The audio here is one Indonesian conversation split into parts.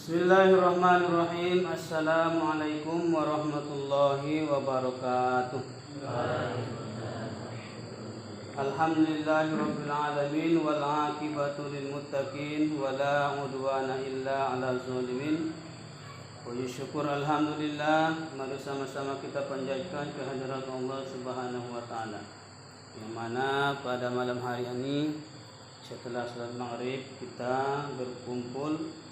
Bismillahirrahmanirrahim. Assalamualaikum warahmatullahi wabarakatuh. Alhamdulillahirabbil alamin wal aqibatu lil muttaqin wala udwana illa 'alal zalimin. Puji syukur alhamdulillah, mari sama-sama kita panjatkan kehadirat Allah Subhanahu wa taala. Yang mana pada malam hari ini setelah salat maghrib kita berkumpul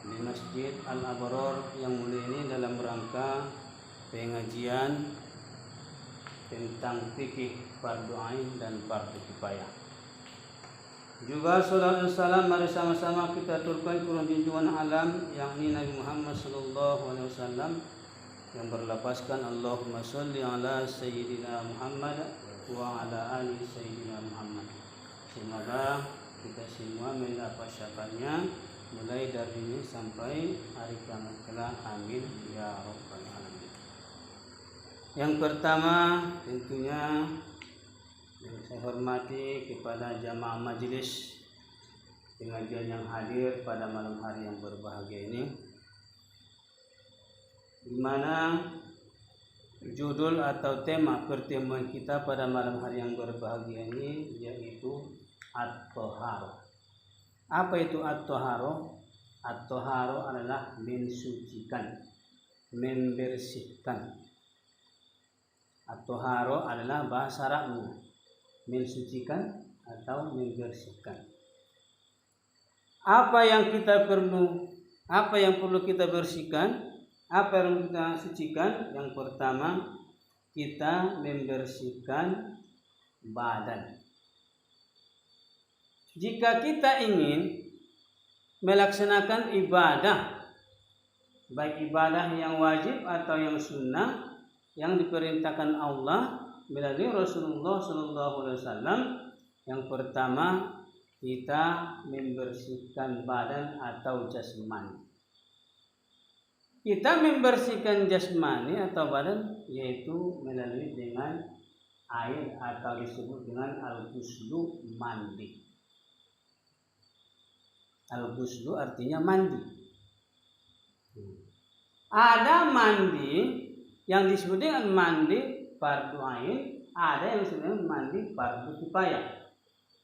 di Masjid Al-Abrar yang mulia ini dalam rangka pengajian tentang fikih fardu ain dan fardu kifayah. Juga salawat dan salam mari sama-sama kita aturkan kepada junjungan alam yakni Nabi Muhammad sallallahu alaihi wasallam yang berlafazkan Allahumma sholli ala sayyidina Muhammad wa ala ali sayyidina Muhammad. Semoga kita semua mendapat syafaatnya mulai dari ini sampai hari kiamat kelak, amin ya rabbal alamin. Yang pertama tentunya yang saya hormati kepada jamaah majelis pengajian yang hadir pada malam hari yang berbahagia ini, di mana judul atau tema pertemuan kita pada malam hari yang berbahagia ini yaitu at-thaharah. Apa itu at-thaharah? At-thaharah adalah mensucikan, membersihkan. At-thaharah adalah bahasa Arabnya mensucikan atau membersihkan. Apa yang perlu kita bersihkan? Apa yang kita sucikan? Yang pertama, kita membersihkan badan. Jika kita ingin melaksanakan ibadah, baik ibadah yang wajib atau yang sunnah yang diperintahkan Allah melalui Rasulullah SAW, yang pertama kita membersihkan badan atau jasmani. Kita membersihkan jasmani atau badan yaitu melalui dengan air atau disebut dengan al-ghuslu, mandi. Al-ghuslu artinya mandi. Ada mandi yang disebut dengan mandi fardu ain, ada yang disebut dengan mandi fardu kifayah.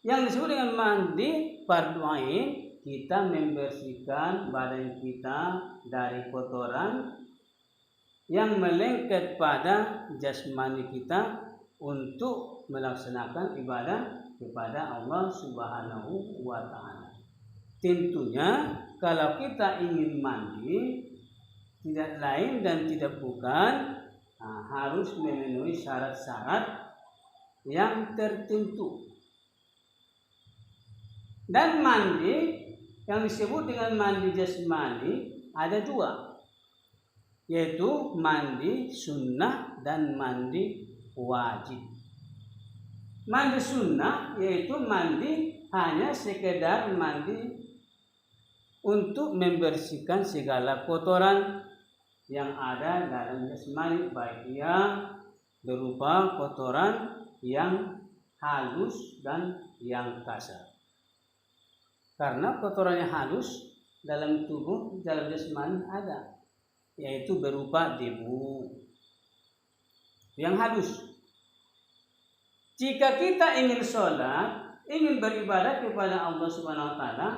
Yang disebut dengan mandi fardu ain, kita membersihkan badan kita dari kotoran yang melengket pada jasmani kita untuk melaksanakan ibadah kepada Allah Subhanahu wa taala. Tentunya kalau kita ingin mandi, tidak lain dan tidak bukan harus memenuhi syarat-syarat yang tertentu. Dan mandi yang disebut dengan mandi jasmani ada dua, yaitu mandi sunnah dan mandi wajib. Mandi sunnah yaitu mandi hanya sekedar mandi untuk membersihkan segala kotoran yang ada dalam jasmani, baik ia berupa kotoran yang halus dan yang kasar. Karena kotoran yang halus dalam tubuh, dalam jasmani ada, yaitu berupa debu yang halus. Jika kita ingin sholat, ingin beribadah kepada Allah Subhanahu wa taala,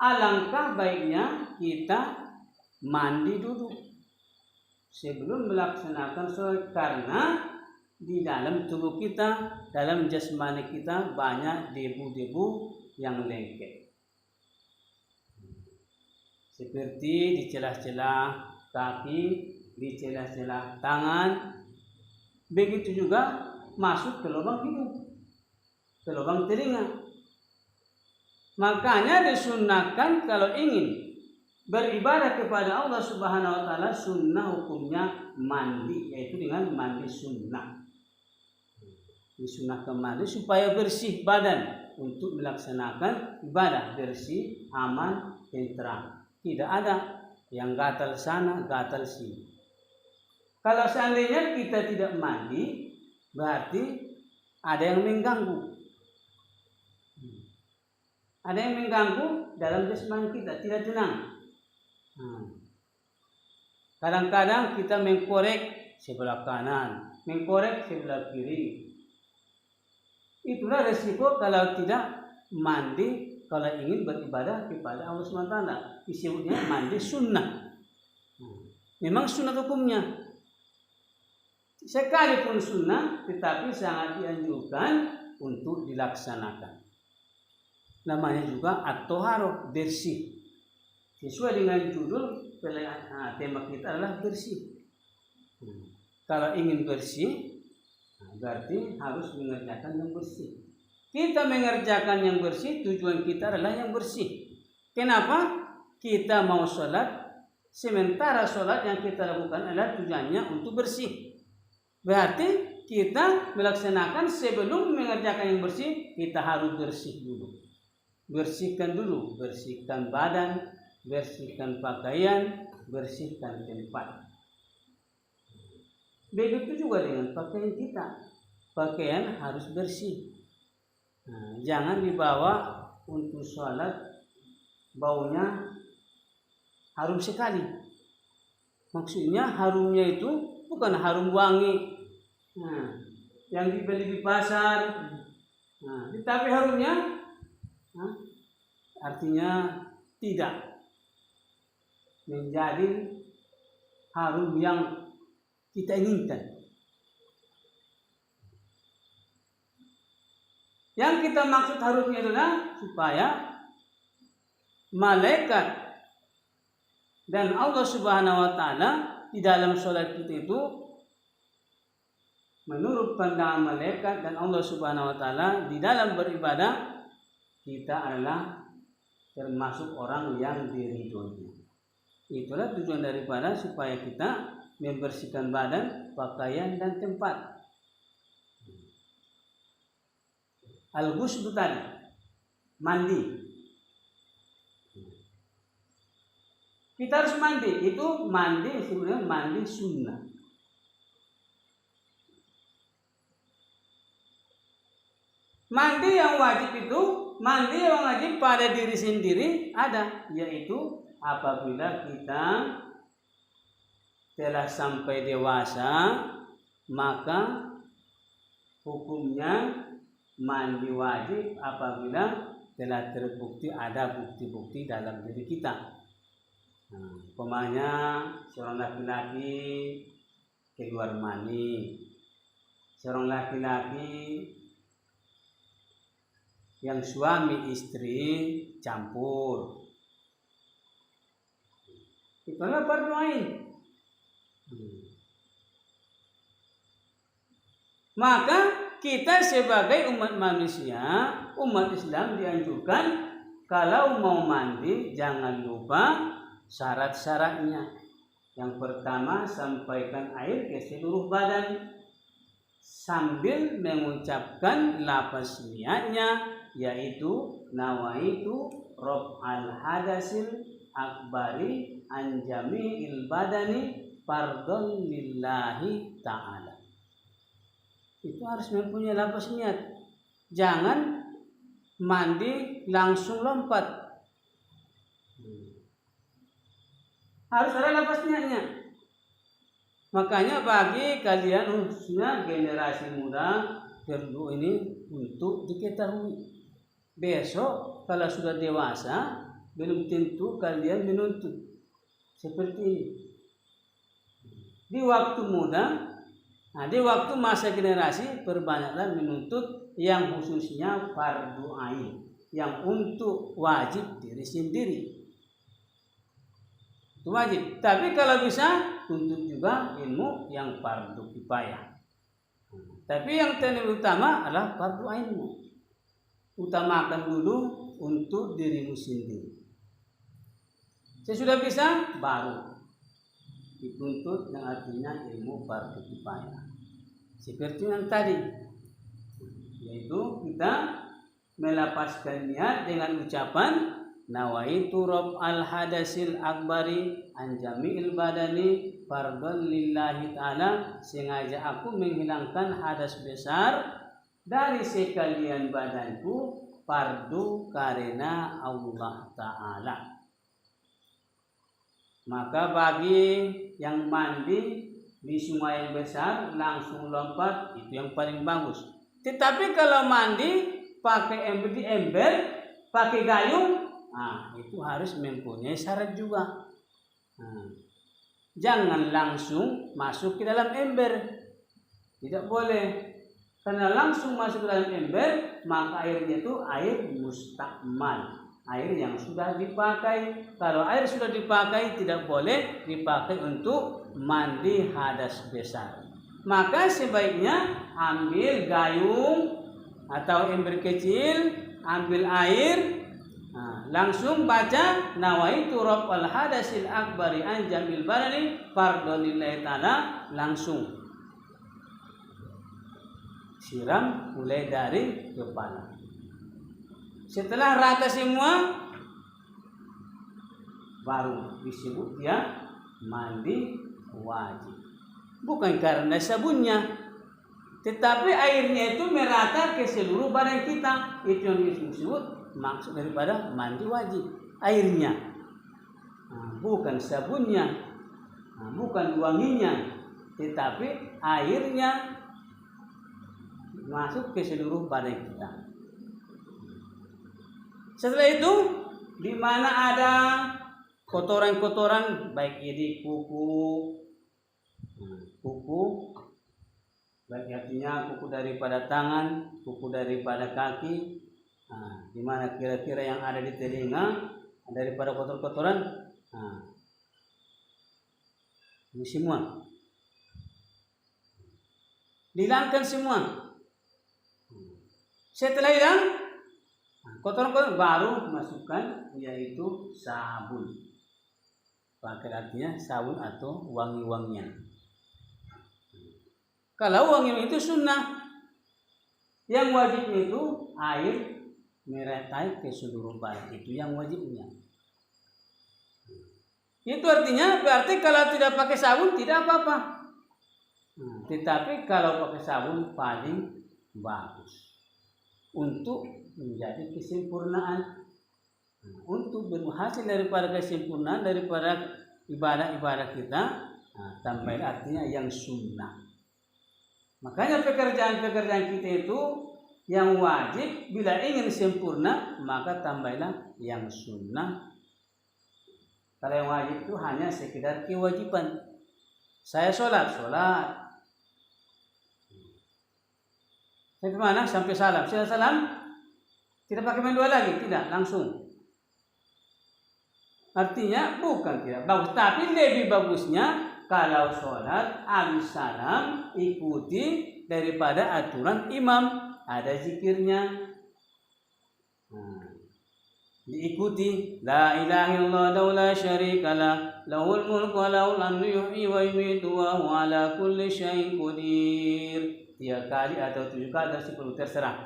alangkah baiknya kita mandi dulu sebelum melaksanakan sholat, karena di dalam tubuh kita, dalam jasmani kita banyak debu-debu yang lengket, seperti di celah-celah kaki, di celah-celah tangan, begitu juga masuk ke lubang hidung, ke lubang telinga. Makanya disunnahkan kalau ingin beribadah kepada Allah Subhanahu wa taala, sunnah hukumnya mandi, yaitu dengan mandi sunnah. Disunnahkan mandi supaya bersih badan untuk melaksanakan ibadah, bersih, aman, tentram. Tidak ada yang gatal sana, gatal sini. Kalau seandainya kita tidak mandi, berarti ada yang mengganggu. Ada yang mengganggu dalam jasmani kita, tidak tenang. Kadang-kadang kita mengkorek sebelah kanan, mengkorek sebelah kiri. Itulah resiko kalau tidak mandi kalau ingin beribadah kepada Allah SWT. Disebutnya mandi sunnah. Memang sunnah hukumnya. Sekalipun sunnah, tetapi sangat dianjurkan untuk dilaksanakan. Namanya juga at-toharoh, bersih. Sesuai dengan judul tema kita adalah bersih. Kalau ingin bersih, berarti harus mengerjakan yang bersih. Kita mengerjakan yang bersih, tujuan kita adalah yang bersih. Kenapa? Kita mau sholat, sementara sholat yang kita lakukan adalah tujuannya untuk bersih. Berarti kita melaksanakan sebelum mengerjakan yang bersih, kita harus bersih dulu. Bersihkan dulu, bersihkan badan, bersihkan pakaian, bersihkan tempat. Begitu juga dengan pakaian kita. Pakaian harus bersih. Jangan dibawa untuk sholat baunya harum sekali. Maksudnya harumnya itu bukan harum wangi yang dibeli di pasar. Tetapi harumnya artinya tidak menjadi harum yang kita inginkan. Yang kita maksud harumnya adalah supaya malaikat dan Allah Subhanahu wa Ta'ala di dalam sholat kita itu, menurut pandangan malaikat dan Allah Subhanahu wa Ta'ala, di dalam beribadah kita adalah termasuk orang yang diridhoinya. Itulah tujuan daripada supaya kita membersihkan badan, pakaian, dan tempat. Al-ghusl tadi, mandi. Kita harus mandi. Itu mandi sebenarnya mandi sunnah. Mandi yang wajib itu, mandi yang wajib pada diri sendiri ada, yaitu apabila kita telah sampai dewasa, maka hukumnya mandi wajib apabila telah terbukti ada bukti-bukti dalam diri kita. Umpamanya seorang laki-laki keluar mani, seorang laki-laki yang suami istri campur, itulah fardu ain. Maka kita sebagai umat manusia, umat Islam dianjurkan kalau mau mandi jangan lupa syarat-syaratnya. Yang pertama, sampaikan air ke seluruh badan sambil mengucapkan lafaz niatnya, yaitu nawaitu raf'al hadasil akbari an jami'il badani fardhon lillahi ta'ala. Itu harus mempunyai lafaz niat. Jangan mandi langsung lompat. Harus ada lafaz niatnya. Makanya bagi kalian khususnya generasi muda perlu ini untuk diketahui. Besok kalau sudah dewasa belum tentu kalian menuntut seperti ini. Di waktu muda, di waktu masa generasi perbanyaklah menuntut yang khususnya fardu ain, yang untuk wajib diri sendiri. Itu wajib. Tapi kalau bisa tuntut juga ilmu yang fardu kifayah. Tapi yang paling utama adalah fardu ainmu. Utamakan dulu untuk dirimu sendiri. Sesudah bisa baru dituntut yang artinya ilmu fardu kifayah. Seperti yang tadi, yaitu kita melapaskan niat dengan ucapan nawaitu raf'al hadasil akbari an jami'il badani fardhon lillahi ta'ala, sengaja aku menghilangkan hadas besar dari sekalian badanku, fardu karena Allah Ta'ala. Maka bagi yang mandi di sungai yang besar langsung lompat itu yang paling bagus. Tetapi kalau mandi pakai ember di ember, pakai gayung, itu harus mempunyai syarat juga. Jangan langsung masuk ke dalam ember, tidak boleh. Karena langsung masuk ke dalam ember, maka airnya itu air mustakmal, air yang sudah dipakai. Kalau air sudah dipakai, tidak boleh dipakai untuk mandi hadas besar. Maka sebaiknya ambil gayung atau ember kecil, ambil air, langsung baca nawaitu rabbal hadasil akbari an jamil badani fardhonillahi ta'ala, langsung siram mulai dari kepala. Setelah rata semua, baru disebut dia mandi wajib. Bukan karena sabunnya, tetapi airnya itu merata ke seluruh badan kita. Itu yang disebut maksud daripada mandi wajib. Airnya, bukan sabunnya, bukan wanginya, tetapi airnya masuk ke seluruh badan kita. Setelah itu, di mana ada kotoran-kotoran, baik di kuku, baik artinya kuku daripada tangan, kuku daripada kaki, di mana kira-kira yang ada di telinga daripada kotor-kotoran, ini semua dihilangkan semua. Setelah hilang kotoran-kotoran, baru masukkan yaitu sabun. Pakai artinya sabun atau wangi-wangian. Kalau wangi itu sunnah, yang wajibnya itu air meretai ke seluruh badan, itu yang wajibnya. Itu artinya berarti kalau tidak pakai sabun tidak apa-apa. Tetapi kalau pakai sabun paling bagus untuk menjadi kesempurnaan, untuk berhasil daripada kesempurnaan daripada ibadah-ibadah kita, tambahin artinya yang sunnah. Makanya pekerjaan-pekerjaan kita itu yang wajib, bila ingin sempurna maka tambahlah yang sunnah. Kalau yang wajib itu hanya sekedar kewajiban. Saya sholat. Saya kemana? Sampai salam. Setelah salam, tidak pakai main dua lagi, tidak, langsung. Artinya bukan tidak bagus, tapi lebih bagusnya kalau sholat habis salam ikuti daripada aturan imam, ada zikirnya, diikuti. La ilaha illallah la syarikalah lahul mulku wa lahul hamdu yuhyi wa yumiitu wa huwa ala kulli syai'in qadir. 3 kali atau 7 kali atau 10, terserah.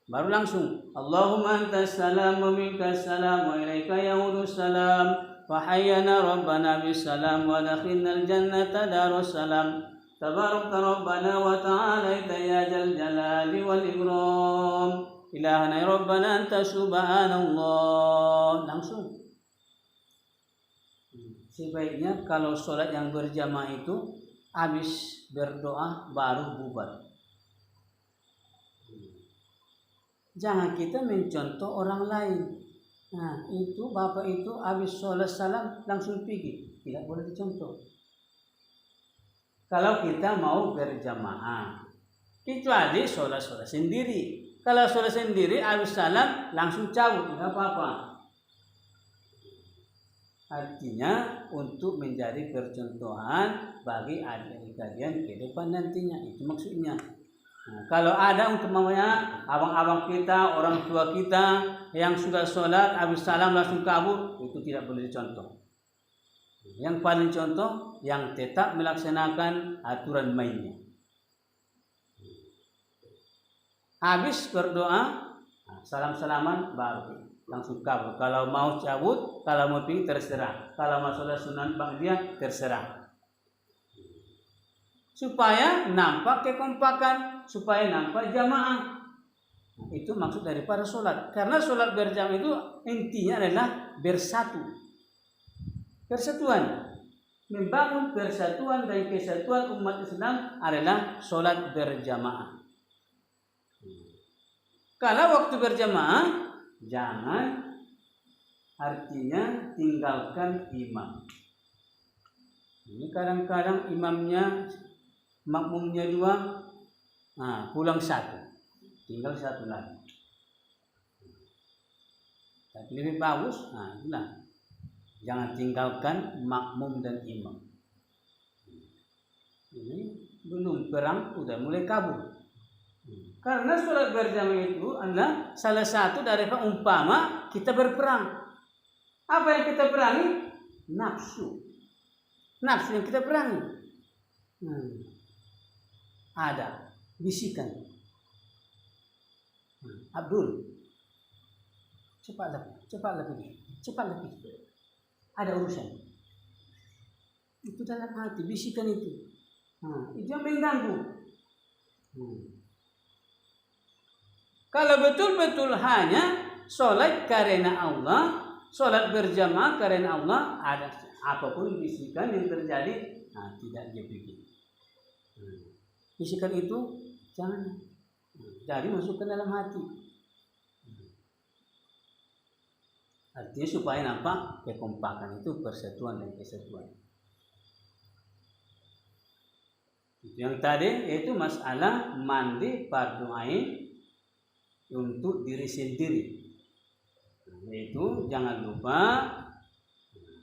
Baru langsung Allahumma antas salam wa minkas salam wa ilaika yaudus salam wa hayyana rabbana bis salam wa dakhinal jannata darus salam tabarakta rabbana wa ta'alaita ya jal jalali wal ikram ilahana rabbana anta subhanallah. Langsung. Sebaiknya kalau sholat yang berjamaah itu habis berdoa baru bubar. Jangan kita mencontoh orang lain. Itu bapak itu habis sholat salam langsung pergi, tidak boleh dicontoh. Kalau kita mau berjamaah, kecuali sholat sendiri. Kalau sholat sendiri habis salam langsung cabut, tidak apa-apa. Artinya untuk menjadi percontohan bagi adik-adik kalian ke depan nantinya, itu maksudnya. Kalau ada umpamanya abang-abang kita, orang tua kita yang sudah sholat habis salam langsung kabur, itu tidak boleh dicontoh. Yang paling contoh yang tetap melaksanakan aturan mainnya. Habis berdoa, salam-salaman baru langsung kabur. Kalau mau cabut, kalau mau pergi terserah. Kalau mau sholat sunnah ba'diyah terserah. Supaya nampak kekompakan, supaya nampak jamaah. Itu maksud daripada sholat. Karena sholat berjamaah itu intinya adalah bersatu, persatuan. membangun persatuan dan kesatuan umat Islam adalah sholat berjamaah. Kalau waktu berjamaah, jangan artinya tinggalkan imam. Ini kadang-kadang imamnya, makmumnya 2, pulang 1, tinggal 1 lagi. Tapi lebih bagus, itulah. Jangan tinggalkan makmum dan imam. Ini belum perang, udah mulai kabur. Karena sholat berjamaah itu adalah salah satu dari umpama kita berperang. Apa yang kita perangi? Nafsu. Nafsu yang kita perangi. Ada bisikan. Abdul, cepatlah pergi. Ada urusan. Itu dalam hati, bisikan itu. Itu yang mengganggu. Kalau betul-betul hanya sholat karena Allah, sholat berjamaah karena Allah, ada apapun bisikan yang terjadi, tidak dia pikir. Bisikan itu jangan. Jadi masukkan dalam hati. Artinya supaya nampak kekompakan itu, persatuan dan kesatuan. Yang tadi yaitu masalah mandi fardu ain untuk diri sendiri. Yaitu jangan lupa